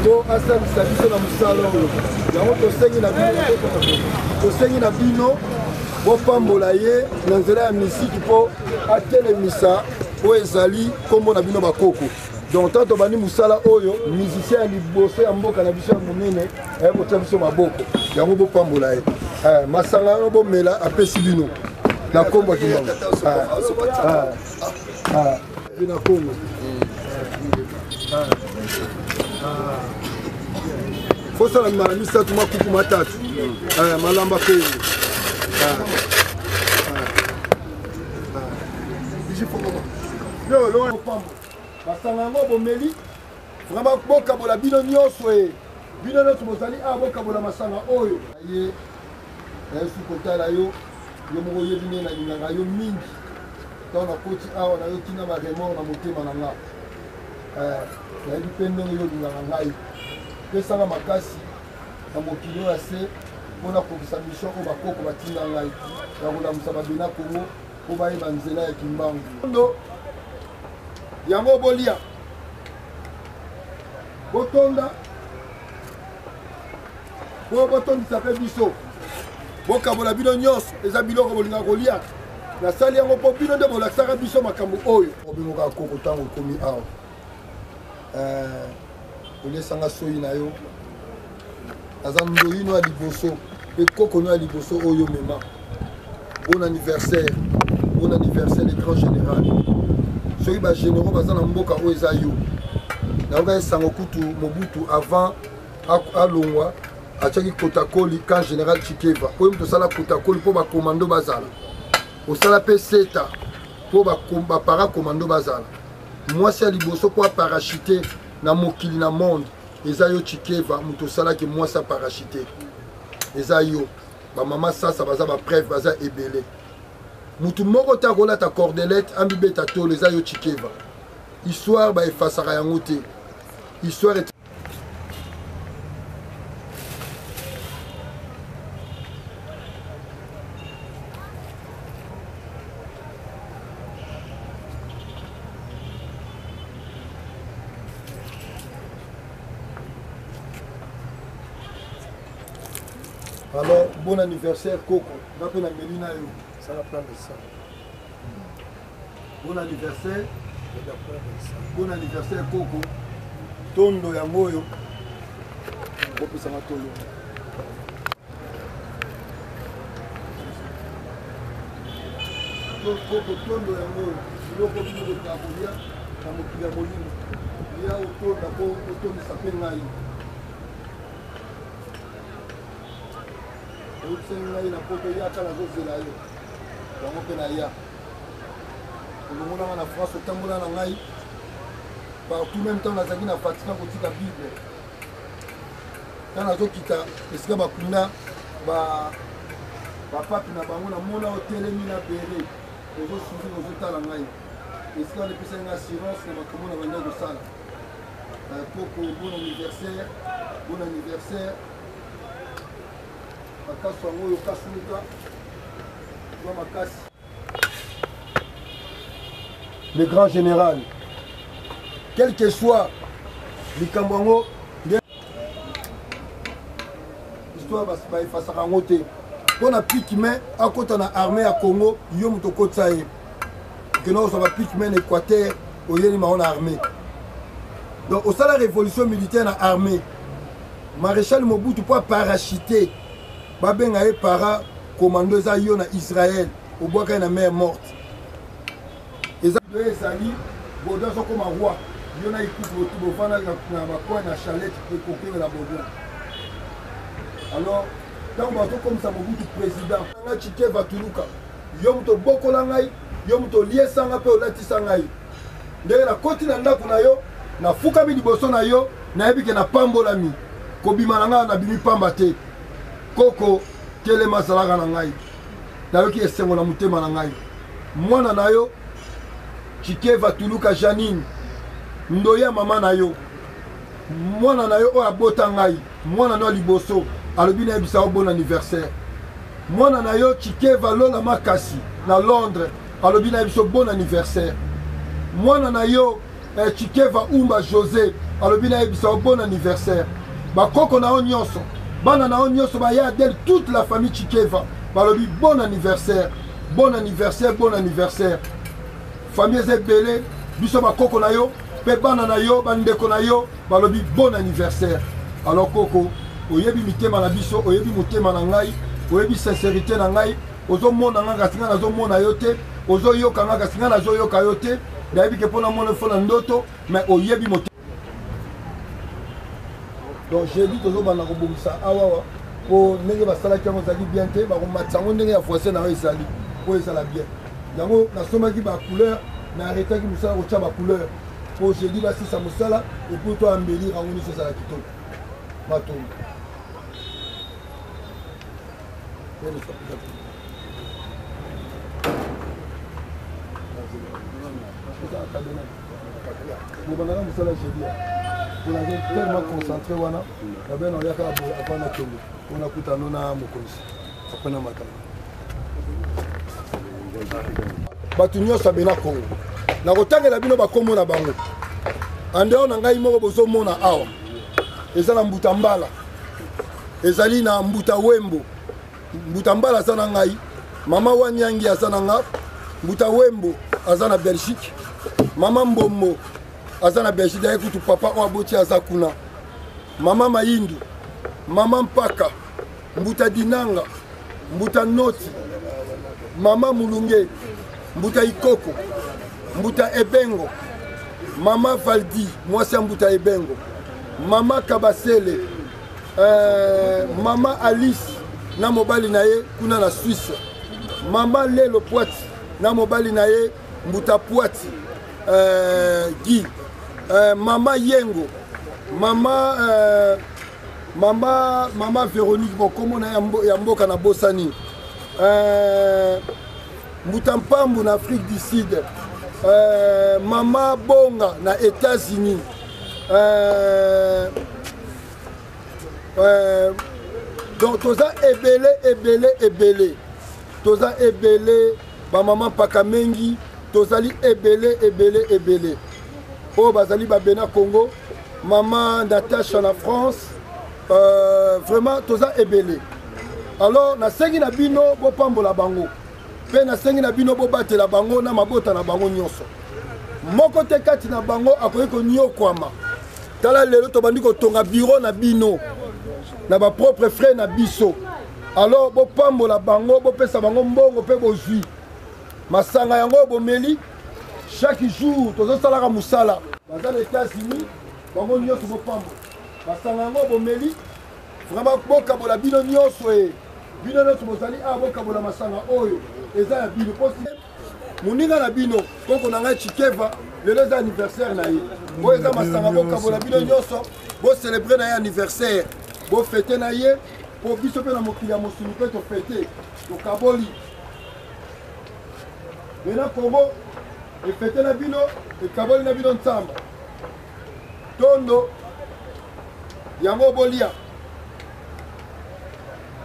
bo asalisa biso na mosala oyo yango tosengi na bino bopambola ye na nzela ya misiki mpo atelemisa oyo ezali nkombo na bino bakoko. Donc tanto bani musala oyo musicien ya liboso ya mboka na biso ya monene aye kotia biso maboko yango bopambola ye masanga yango bomela apesi bino na nkombo ya kimbangu na kongo fosala mala misatu makuku matatu malamba kongo basanga yango bomeli vraiment bokabola bino nyonso bino nyonso bozali awa bokabola masanga oyo ye nayesu kotala yo moko oyebi nde nalingaka yo mingi ntango nakoti awa nayokinga baremor na motema na nga nayebi mpe ndenge yo olingaka ngai pesanga makasi na mokili oyo ase mpona kokisa mission oyo bakoko batinda ngai ya kolamusa babena kongo mpo bayeba nzela ya kimbangu yango bolia botonda po botondisa mpe biso bokabola bino nyonso eza biloko bolingaka kolia nasali yango mpo bino nde bolakisaka biso makambo oyo obengokaka koko ntango ekomi awa olesanga soyi na yo aza ndoyino ya liboso mpe kokono ya liboso oyo mema bon anniversaire le grand général soki bagénéraux baza na mboka oyo eza yo nayoka esango kutu mobutu avant alongwa atiaki kotakoli camp général Chikeva oyo moto osala kotakoli mpo bakomando bazala osala mpe seta mpo bapara komando bazala mwasi ya liboso mpo aparachite na mokili na monde eza yo Chikeva moto osalaki mwasi aparachite eza yo bamama sasa baza bapreuve baza ebele mutu moko te akolata cordelette ambibeta tolo eza yo Chikeva histoire baefasaka yango te histoire alors bon anniversaire Coco ngape na melina yo ça va prendre ça. Bon anniversaire. Bon anniversaire Coco. Tondo ya moyo. Bopesa matolo. Coco tondo ya moyo. Loko bino de tabolia na mokili ya molimo. Ya otonda ko otonda sapenga yi. Ngai na poto ya kala zozela yo yango mpe na ya olongonanga na France otambola na ngai partout même temps nazalaki na Vatican kotika bible ntango nazokita esika bakunda bapapi na bango namona otelemi na bere ozosuvi ozotala ngai esika lepesaki nga assurance na makambo na bande kosala poko bon anniversaire le grand général, quel que soit le Cambongo, l'histoire va se faire à côté. On a piqué main à côté de l'armée à Congo, yom to kotsaye. Que nous avons piqué main Équateur, au yénima on a armée. Donc au sein de la révolution militaire dans l'armée, maréchal Mobutu pour parachuter. Babenga e para commando za yo na Israël au bois na mer morte eza ezali bodo so comme roi yo na ikutu bo fana na bakwa na chalet pe kokela la bodo alors tant bato comme ça Mobutu président nga Chikeva tuluka yo mto bokola ngai yo mto liesanga pe olatisa ngai ndenge na koti na ndako na yo na fuka mi liboso na yo na yebike na pambolami kobima nga na bimi pamba te Koko telema salaka na ngai nayoki esengo na mutema na ngai mwana na yo Chikeva tuluka Janine ndoya mama na yo mwana na yo oyo abota ngai mwana na liboso alobi na yebisa bon anniversaire mwana na yo Chikeva Lola Makasi na Londres alobi na yebisa bon anniversaire mwana na yo Chikeva Umba José alobi na biso bon anniversaire bakoko na o nyonso bana na o nyonso baya adele toute la famille Chikeva balobi bon anniversaire bon anniversaire bon anniversaire famille ezebele biso bakoko na yo pe bana na yo bandeko na yo balobi bon anniversaire. Alors koko oyebi mitema na biso oyebi motema na ngai oyebi sincérité na ngai ozomona nga kasi nga nazomona yo te ozoyoka nga kasi nga nazoyoka yo te nayebi ke mpona mona fo na ndoto mais oyebi motema. Donc j'ai dit tozobanda kobongisa awawa po ndenge basalaki yango ezali bien te bakomatisa yango ndenge ya voisin na yo ezali po ezala bien yango nasomaki bacouleur na arrêtaki mosala kotia bacouleur po j'ai dit basisa mosala epuis to ambelire yango nyonso ezala kitoko matondo. bobandaka mosala jeudi bonazali tellement concentré wana babena oliaka avant na kende mpona kutano na mokonzi apres na makambo bato nyonso abena kongo nakotangela bino bakombo na bango andeo na ngai moko bozomona awa eza na mbuta mbala ezali na mbuta wembo mbuta mbala aza na ngai mama wanyangi aza na nga mbuta wembo aza na Belgique mama mbombo aza na Belgique daye kutu papa oyo aboti aza kuna mama mayindu mama mpaka mbuta dinanga mbuta noti mama mulunge mbuta ikoko mbuta ebengo mama valdi mwasi ya mbuta ebengo mama kabasele mama alice na mobali na ye kuna na Suisse mama lelo poati na mobali na ye mbuta poati Guy mama yengo mama Véronique bokomona ya mboka na bosani mbuta mpambu na Afrique du Sud mama bonga na États-Unis donc toza ebele toza ebele bamama mpaka mengi tozali ebele oyo bazali babena Congo mama Natasha na France vraiment toza ebele. Alors nasengi na bino bopambola bango mpe nasengi na bino bobatela bango na mabota na bango nyonso moko te kati na bango akoki koniokwama. Tala lelo tobandi kotonga bureau na bino na bapropre frère na biso. Alors bopambola bango bopesa bango mbongo mpe bozwi masanga yango bomeli chaque jour tozosalaka mosala baza na États-Unis bango nyonso bopambola masanga yango bomeli vraiment bokabola bino nyonso bino nyonso bozali awa bokabola masanga oyo eza ya bino posi moninga na bino koko na ngai Chikeva lelo eza anniversaire na ye oyo eza masanga bokabola bino nyonso bocelebre na ye anniversaire bofete na ye po biso mpe na mokili ya mosuni mpe tofete tokaboli mena Kongo efete na bino ekaboli na bino nzamba tondo yango bolia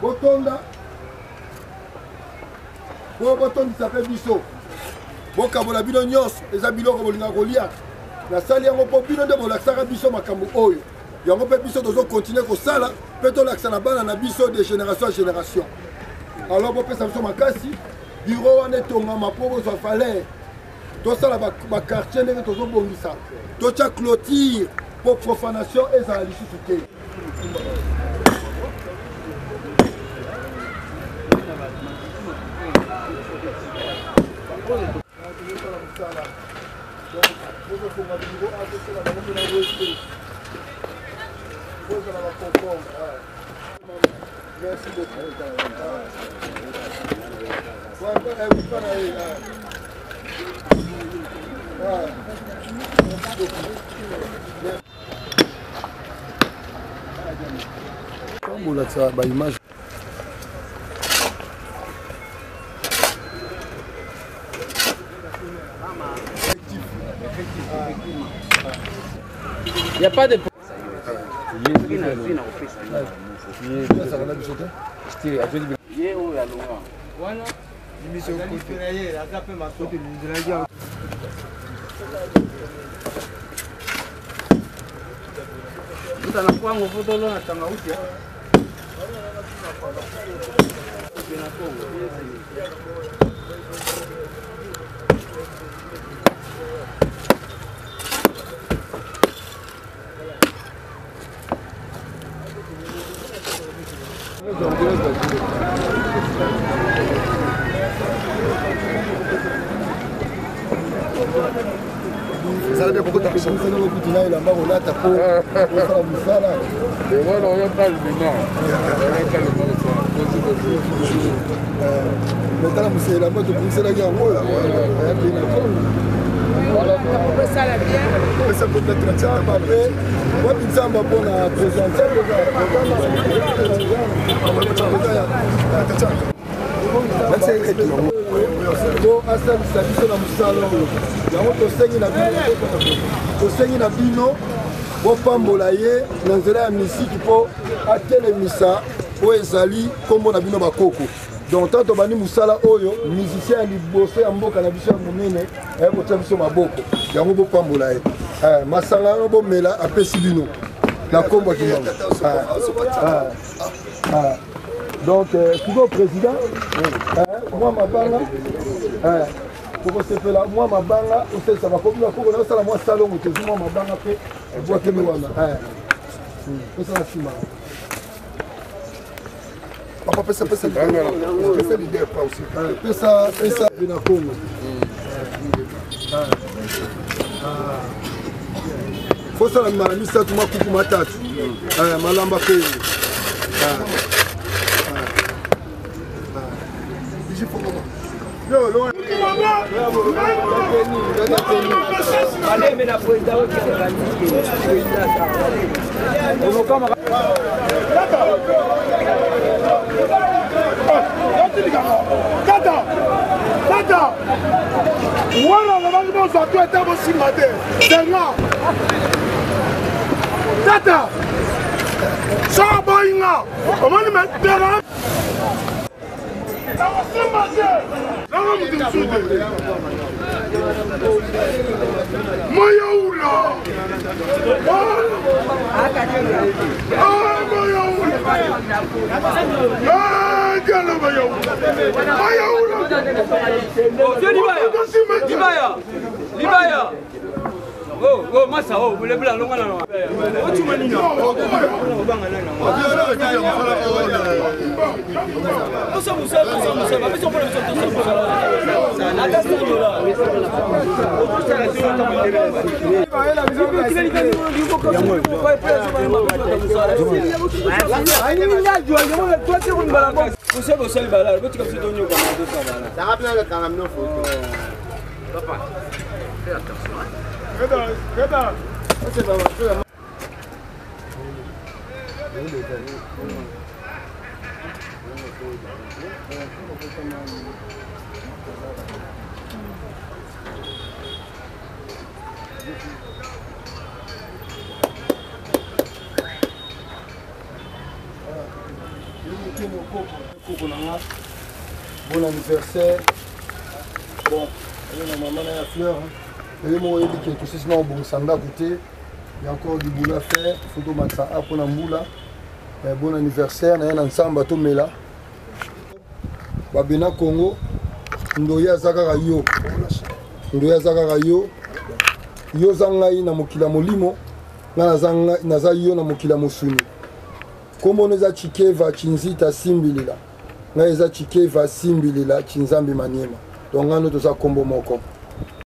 botonda botondisa mpe biso bokabola bino nyonso eza biloko bolinga kolia nasali yango mpo bino nde bolakisaka biso makambo oyo yango mpe biso tozokontinue kosala mpe tolakisa na bana na biso de génération à génération. Alors bopesa biso makasi bureau wana etongama mpo bozwa valeur tosala bakartier ndenge tozobongisa totya clôture mpo profanation ezala lisusu te. Merci beaucoup. Comme ça, bah image. Il n'y a pas de... Ça veut beaucoup d'argent. C'est le coup de la barre là, t'as pas. Et voilà, on a pas le bilan. Maintenant, c'est la mode de pousser la guerre. Ça la bien. Ça peut être un champ après. Moi, il semble bon à présenter. Bon, asali sabiso na musala yango tosengi na bino bopambola ye na nzela ya misiki mpo atelemisa oyo ezali nkombo na bino bakoko. Donc tanto bani musala oyo musicien ya liboso ya mboka na biso ya monene ayekotia biso maboko yango bopambola ye masanga yango bomela apesi bino na nkombo ya kimbango. Donc, toujours président, moi ma banga, pour se faire là, moi ma banga, ça va comme la cour, ça la moi salon, moi ma banga après, bois que nous ça la cima. Papa, ça c'est l'idée pas aussi. Ça, bien à Congo. Faut ça la mamisa, tu m'as coupé ma tête. Malamba Congo. Oh, massa, oh, vous voulez blanc, non, non, oh, tu m'as dit non. Bon anniversaire. Bon, maman a la fleur. Et moi, il dit que tout ça, sinon, bon, ça m'a coûté. Il y a encore du boulot à faire. Il faut mettre ça à pour Namboula. Bon anniversaire. On est ensemble, bateau Mela. Babena Congo. Ndoya Zakara Yo. Ndoya Zakara Yo. Yo Zangai na mokila molimo. Naza yo na mokila mosuni. Komo neza chikeva chinzita simbilila. Nga eza chikeva simbilila chinzambi maniema. Donc ngano toza kombo moko.